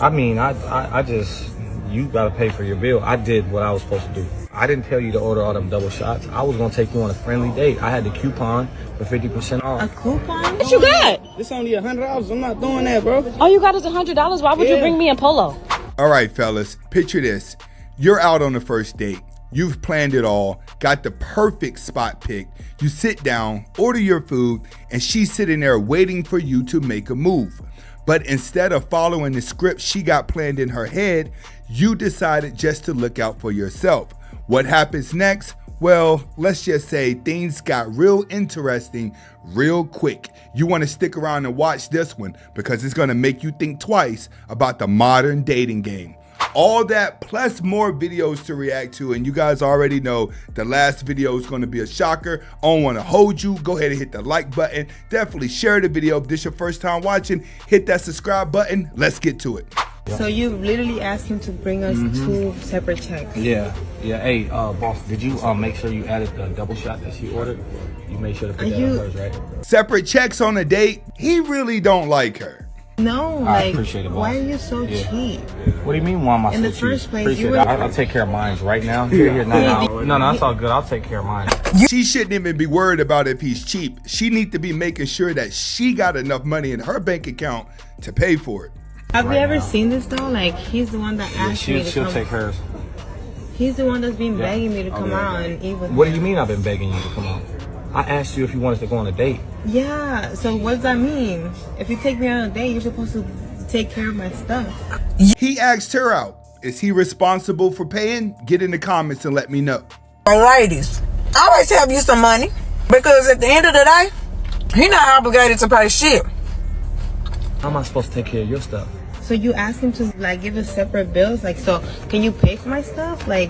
I mean, I just, you gotta pay for your bill. I did what I was supposed to do. I didn't tell you to order all them double shots. I was gonna take you on a friendly date. I had the coupon for 50% off. A coupon? What you got? It's only $100. I'm not doing that, bro. All you got is $100. Why would you bring me in Polo? All right, fellas, picture this. You're out on the first date. You've planned it all, got the perfect spot picked. You sit down, order your food, and she's sitting there waiting for you to make a move. But instead of following the script she got planned in her head, you decided just to look out for yourself. What happens next? Well, let's just say things got real interesting real quick. You want to stick around and watch this one because it's going to make you think twice about the modern dating game. All that plus more videos to react to, and you guys already know the last video is going to be a shocker. I don't want to hold you. Go ahead and hit the like button. Definitely share the video. If this is your first time watching, hit that subscribe button. Let's get to it. So you literally asked him to bring us 2 separate checks. Yeah. Hey, boss, did you make sure you added the double shot that she ordered? You made sure to put that on hers, right? Separate checks on a date? He really don't like her. No, I appreciate it, boss. why are you so cheap? What do you mean, why am I so cheap? In the first place, Appreciate you were... it. I'll take care of mine right now. Here. No, that's all good. I'll take care of mine. She shouldn't even be worried about if he's cheap. She needs to be making sure that she got enough money in her bank account to pay for it. Have you ever seen this though? Like, he's the one that asked me to She'll come. take hers. He's the one that's been begging me to come out and eat with What do him. you mean I've been begging you to come out? I asked you if you wanted to go on a date. Yeah, so what does that mean? If you take me on a date, you're supposed to take care of my stuff. He asked her out. Is he responsible for paying? Get in the comments and let me know. Ladies, always have you some money because at the end of the day, he not obligated to pay shit. How am I supposed to take care of your stuff? So you asked him to like give us separate bills? Like, so can you pay for my stuff? Like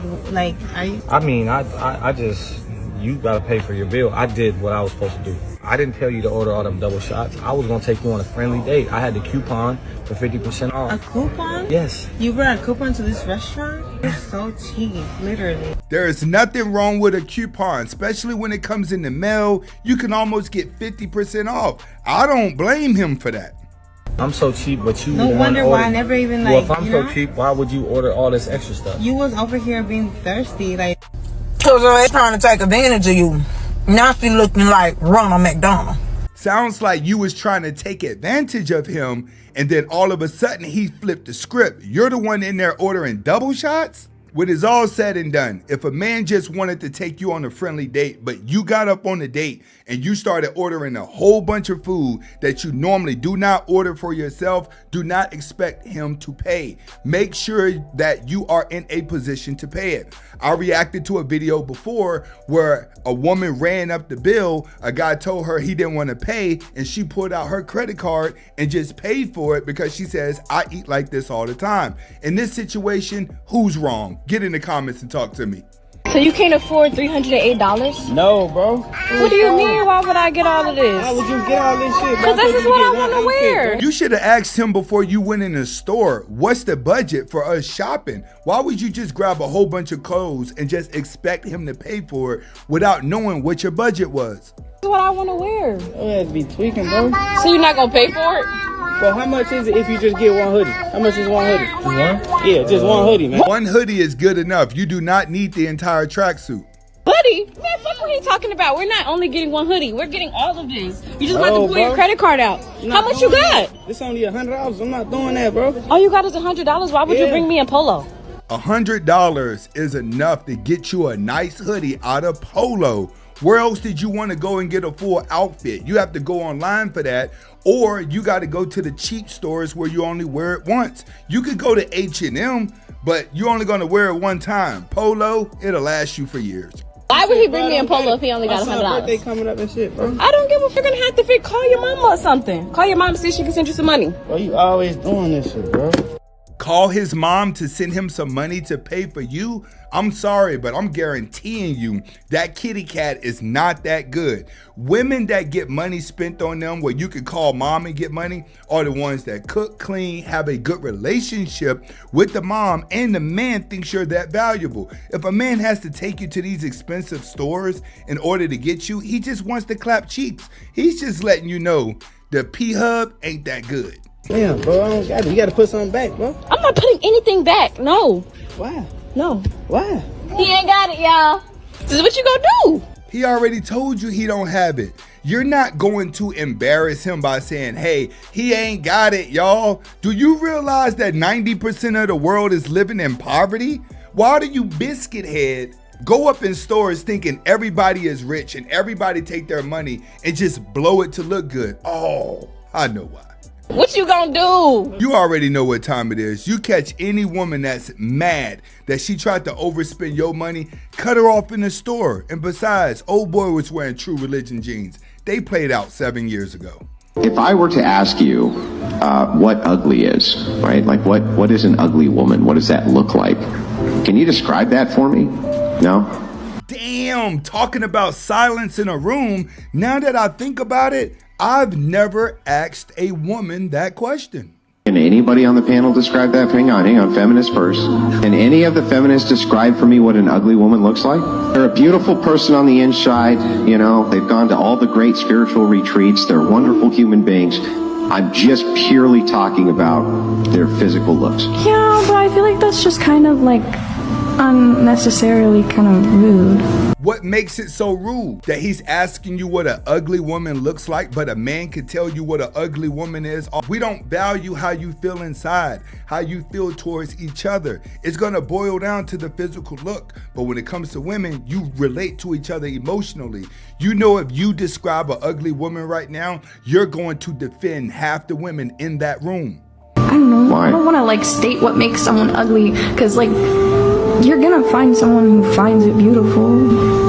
are you? I mean, I just, you gotta pay for your bill. I did what I was supposed to do. I didn't tell you to order all them double shots. I was gonna take you on a friendly date. I had the coupon for 50% off. A coupon? Yes. You brought a coupon to this restaurant? You're so cheap, literally. There is nothing wrong with a coupon, especially when it comes in the mail. You can almost get 50% off. I don't blame him for that. I'm so cheap, but you No wonder why I never even like. Well, if I'm you so know? cheap, why would you order all this extra stuff? You was over here being thirsty, like. Cause they're trying to take advantage of you. Now she looking like Ronald McDonald. Sounds like you was trying to take advantage of him, and then all of a sudden he flipped the script. You're the one in there ordering double shots? When it's all said and done, if a man just wanted to take you on a friendly date, but you got up on the date and you started ordering a whole bunch of food that you normally do not order for yourself, do not expect him to pay. Make sure that you are in a position to pay it. I reacted to a video before where a woman ran up the bill, a guy told her he didn't want to pay, and she pulled out her credit card and just paid for it because she says, I eat like this all the time. In this situation, who's wrong? Get in the comments and talk to me. So you can't afford $308? No, bro. What do you mean? Why would I get all of this? How would you get all this shit, bro? Because this is what I want to wear. You should have asked him before you went in the store, what's the budget for us shopping? Why would you just grab a whole bunch of clothes and just expect him to pay for it without knowing what your budget was? This is what I want to wear. Your ass be tweaking, bro. So you're not going to pay for it? Well, how much is it if you just get one hoodie? How much is one hoodie? Just one? Yeah, just one hoodie, man. One hoodie is good enough. You do not need the entire tracksuit. Hoodie? Man, fuck what he talking about. We're not only getting one hoodie. We're getting all of this. You just about to pull your credit card out. How much you got? It's only $100. I'm not doing that, bro. All you got is $100. Why would you bring me in Polo? $100 is enough to get you a nice hoodie out of Polo. Where else did you want to go and get a full outfit? You have to go online for that, or you got to go to the cheap stores where you only wear it once. You could go to H&M, but you're only going to wear it one time. Polo, it'll last you for years. Why would he bring me in Polo if he only got My birthday $100? coming up and shit, bro. I don't give a fuck. You're gonna have to call your mama or something. Call your mom and see if she can send you some money. Bro, you always doing this shit, bro. Call his mom to send him some money to pay for you? I'm sorry, but I'm guaranteeing you that kitty cat is not that good. Women that get money spent on them where you can call mom and get money are the ones that cook, clean, have a good relationship with the mom, and the man thinks you're that valuable. If a man has to take you to these expensive stores in order to get you, he just wants to clap cheeks. He's just letting you know the P-Hub ain't that good. Damn, bro, I don't got it. You gotta put something back, bro. I'm not putting anything back. No. Why? No. Why? He ain't got it, y'all. This is what you gonna do. He already told you he don't have it. You're not going to embarrass him by saying, hey, he ain't got it, y'all. Do you realize that 90% of the world is living in poverty? Why do you biscuit head go up in stores thinking everybody is rich and everybody take their money and just blow it to look good? Oh, I know why. What you gonna do? You already know what time it is. You catch any woman that's mad that she tried to overspend your money, cut her off in the store. And besides, old boy was wearing True Religion jeans. They played out 7 years ago. If I were to ask you what ugly is, right? Like what is an ugly woman? What does that look like? Can you describe that for me? No? Damn, talking about silence in a room. Now that I think about it, I've never asked a woman that question. Can anybody on the panel describe that? Hang on, feminist first. Can any of the feminists describe for me what an ugly woman looks like? They're a beautiful person on the inside, you know, they've gone to all the great spiritual retreats, they're wonderful human beings. I'm just purely talking about their physical looks. Yeah, but I feel like that's just kind of like unnecessarily kind of rude. What makes it so rude? That he's asking you what an ugly woman looks like, but a man can tell you what an ugly woman is. We don't value how you feel inside, how you feel towards each other. It's gonna boil down to the physical look. But when it comes to women, you relate to each other emotionally. You know, if you describe an ugly woman right now, you're going to defend half the women in that room. I don't know. Why? I don't want to like state what makes someone ugly, because like you're gonna find someone who finds it beautiful.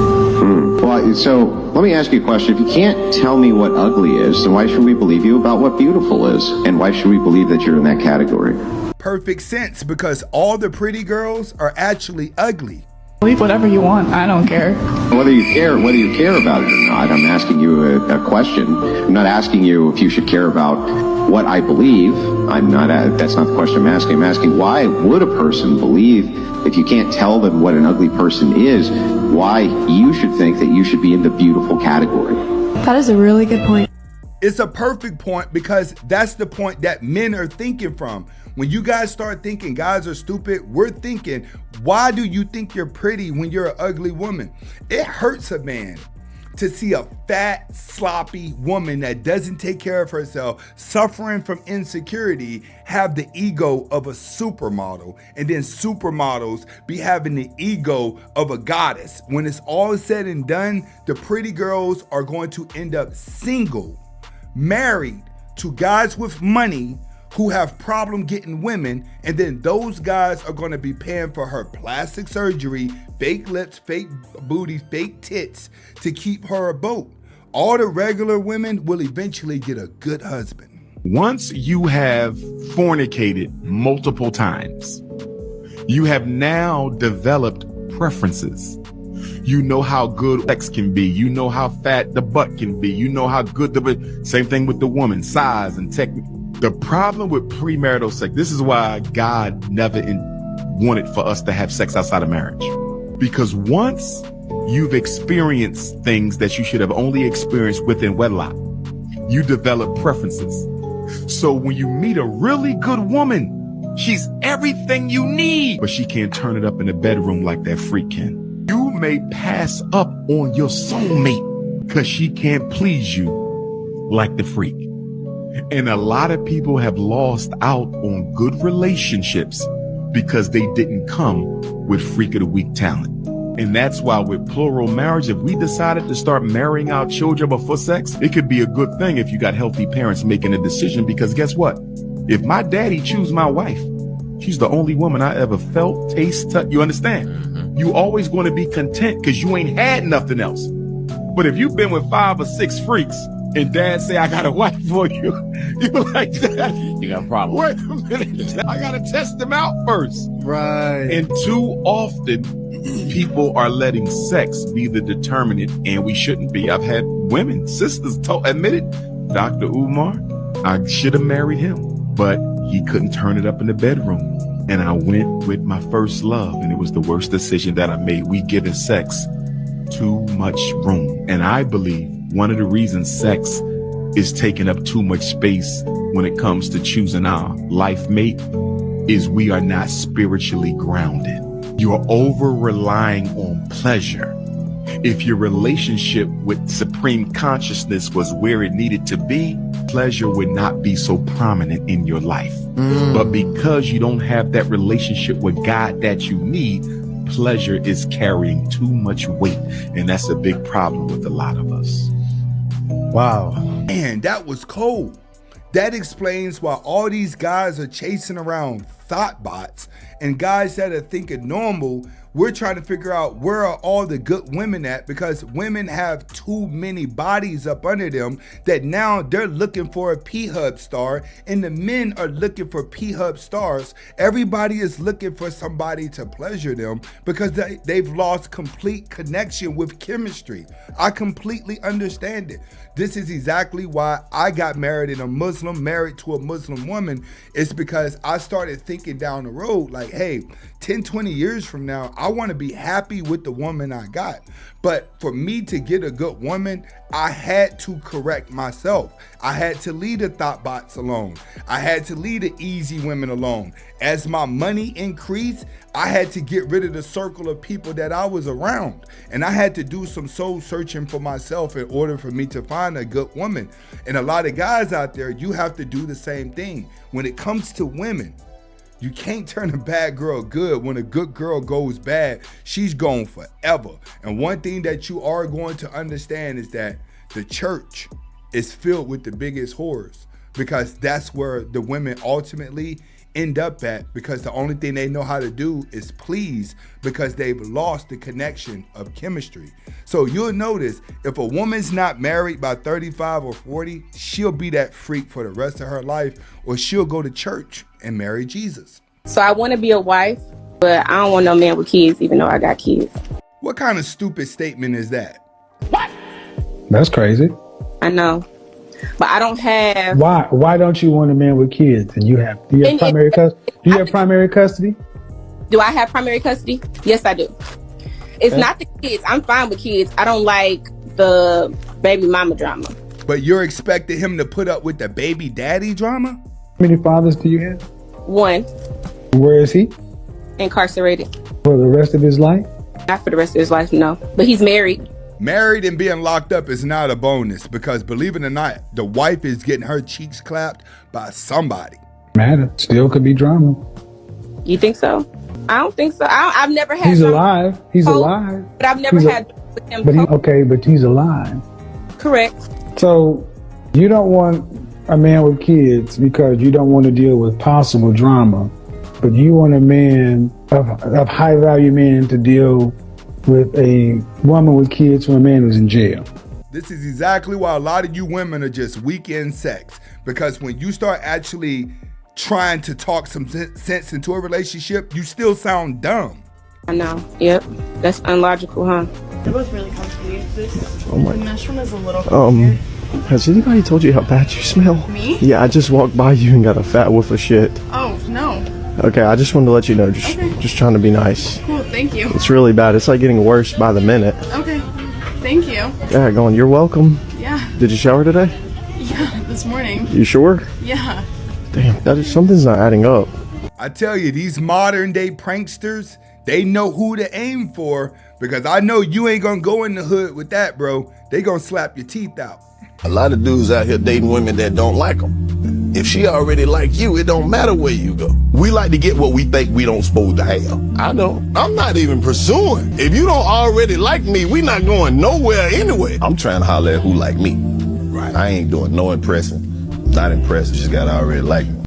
Well, so let me ask you a question. If you can't tell me what ugly is, then why should we believe you about what beautiful is? And why should we believe that you're in that category? Perfect sense, because all the pretty girls are actually ugly. Believe whatever you want. I don't care. Whether you care about it or not, I'm asking you a question. I'm not asking you if you should care about what I believe. That's not the question I'm asking. I'm asking, why would a person believe, if you can't tell them what an ugly person is, why you should think that you should be in the beautiful category? That is a really good point. It's a perfect point, because that's the point that men are thinking from. When you guys start thinking guys are stupid, we're thinking, why do you think you're pretty when you're an ugly woman? It hurts a man to see a fat, sloppy woman that doesn't take care of herself, suffering from insecurity, have the ego of a supermodel, and then supermodels be having the ego of a goddess. When it's all said and done, the pretty girls are going to end up single, married to guys with money who have problem getting women, and then those guys are gonna be paying for her plastic surgery, fake lips, fake booty, fake tits to keep her a boat. All the regular women will eventually get a good husband. Once you have fornicated multiple times, you have now developed preferences. You know how good sex can be. You know how fat the butt can be. You know how good same thing with the woman, size and technique. The problem with premarital sex, this is why God never wanted for us to have sex outside of marriage. Because once you've experienced things that you should have only experienced within wedlock, you develop preferences. So when you meet a really good woman, she's everything you need, but she can't turn it up in the bedroom like that freak can. You may pass up on your soulmate because she can't please you like the freak. And a lot of people have lost out on good relationships because they didn't come with freak of the week talent. And that's why with plural marriage, if we decided to start marrying our children before sex, it could be a good thing if you got healthy parents making a decision, because guess what? If my daddy choose my wife, she's the only woman I ever felt, taste, touch. You understand? You always going to be content because you ain't had nothing else. But if you've been with 5 or 6 freaks and dad say, I got a wife for you, you're like, You got a problem. wait a minute, I got to test them out first. Right. And too often, people are letting sex be the determinant, and we shouldn't be. I've had women, sisters admit it. Dr. Umar, I should have married him, but he couldn't turn it up in the bedroom. And I went with my first love, and it was the worst decision that I made. We given sex too much room. And I believe one of the reasons sex is taking up too much space when it comes to choosing our life mate is we are not spiritually grounded. You're over relying on pleasure. If your relationship with supreme consciousness was where it needed to be, pleasure would not be so prominent in your life. But because you don't have that relationship with God that you need, pleasure is carrying too much weight. And that's a big problem with a lot of us. Wow. Man, that was cold. That explains why all these guys are chasing around thought bots and guys that are thinking normal. We're trying to figure out where are all the good women at, because women have too many bodies up under them that now they're looking for a P-Hub star and the men are looking for P-Hub stars. Everybody is looking for somebody to pleasure them because they've lost complete connection with chemistry. I completely understand it. This is exactly why I got married to a Muslim woman. It's because I started thinking down the road like, hey, 10, 20 years from now, I want to be happy with the woman I got. But for me to get a good woman, I had to correct myself. I had to leave the thought bots alone. I had to leave the easy women alone. As my money increased, I had to get rid of the circle of people that I was around. And I had to do some soul searching for myself in order for me to find a good woman. And a lot of guys out there, you have to do the same thing. When it comes to women, you can't turn a bad girl good. When a good girl goes bad, she's gone forever. And one thing that you are going to understand is that the church is filled with the biggest whores, because that's where the women ultimately end up at, because the only thing they know how to do is please, because they've lost the connection of chemistry. So you'll notice if a woman's not married by 35 or 40, she'll be that freak for the rest of her life, or she'll go to church and marry Jesus. So I want to be a wife, but I don't want no man with kids, even though I got kids. What kind of stupid statement is that? What? That's crazy. I know. But I don't have. Why don't you want a man with kids? And do you have primary custody? Do you have primary custody? Do I have primary custody? Yes, I do. It's not the kids. I'm fine with kids. I don't like the baby mama drama. But you're expecting him to put up with the baby daddy drama? How many fathers do you have? One. Where is he? Incarcerated. For the rest of his life? Not for the rest of his life, no. But he's married. Married and being locked up is not a bonus, because believe it or not, the wife is getting her cheeks clapped by somebody. Matter. Still could be drama. You think so? I don't think so. I've never had. He's alive. He's alive. But I've never had with him. But he's alive. Correct. So you don't want a man with kids because you don't want to deal with possible drama, but you want a man of high value men to deal with a woman with kids from a man who's in jail. This is exactly why a lot of you women are just weekend sex, because when you start actually trying to talk some sense into a relationship, you still sound dumb. I know. Yep. That's unlogical, huh? They're both really comfy. Oh my. The mesh one is a little comfier. Has anybody told you how bad you smell? Me? Yeah, I just walked by you and got a fat whiff of shit. Oh, no. Okay, I just wanted to let you know, just trying to be nice. Cool, thank you. It's really bad. It's like getting worse by the minute. Okay, thank you. Yeah, going, you're welcome. Yeah. Did you shower today? Yeah, this morning. You sure? Yeah. Damn, something's not adding up. I tell you, these modern day pranksters, they know who to aim for, because I know you ain't gonna go in the hood with that, bro. They gonna slap your teeth out. A lot of dudes out here dating women that don't like them. If she already like you, it don't matter where you go. We like to get what we think we don't supposed to have. I don't. I'm not even pursuing. If you don't already like me, we not going nowhere anyway. I'm trying to holler at who like me. Right. I ain't doing no impressing. Not impressed. Just gotta already like me.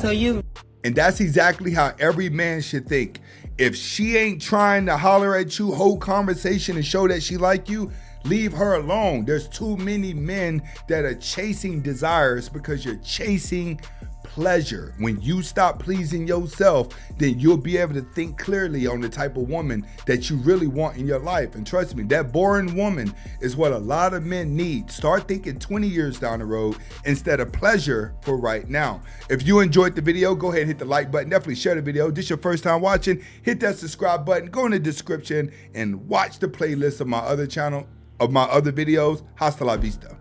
So you. And that's exactly how every man should think. If she ain't trying to holler at you, hold conversation and show that she like you, leave her alone. There's too many men that are chasing desires because you're chasing pleasure. When you stop pleasing yourself, then you'll be able to think clearly on the type of woman that you really want in your life. And trust me, that boring woman is what a lot of men need. Start thinking 20 years down the road instead of pleasure for right now. If you enjoyed the video, go ahead and hit the like button. Definitely share the video. This is your first time watching, hit that subscribe button. Go in the description and watch the playlist of my other channel, of my other videos. Hasta la vista.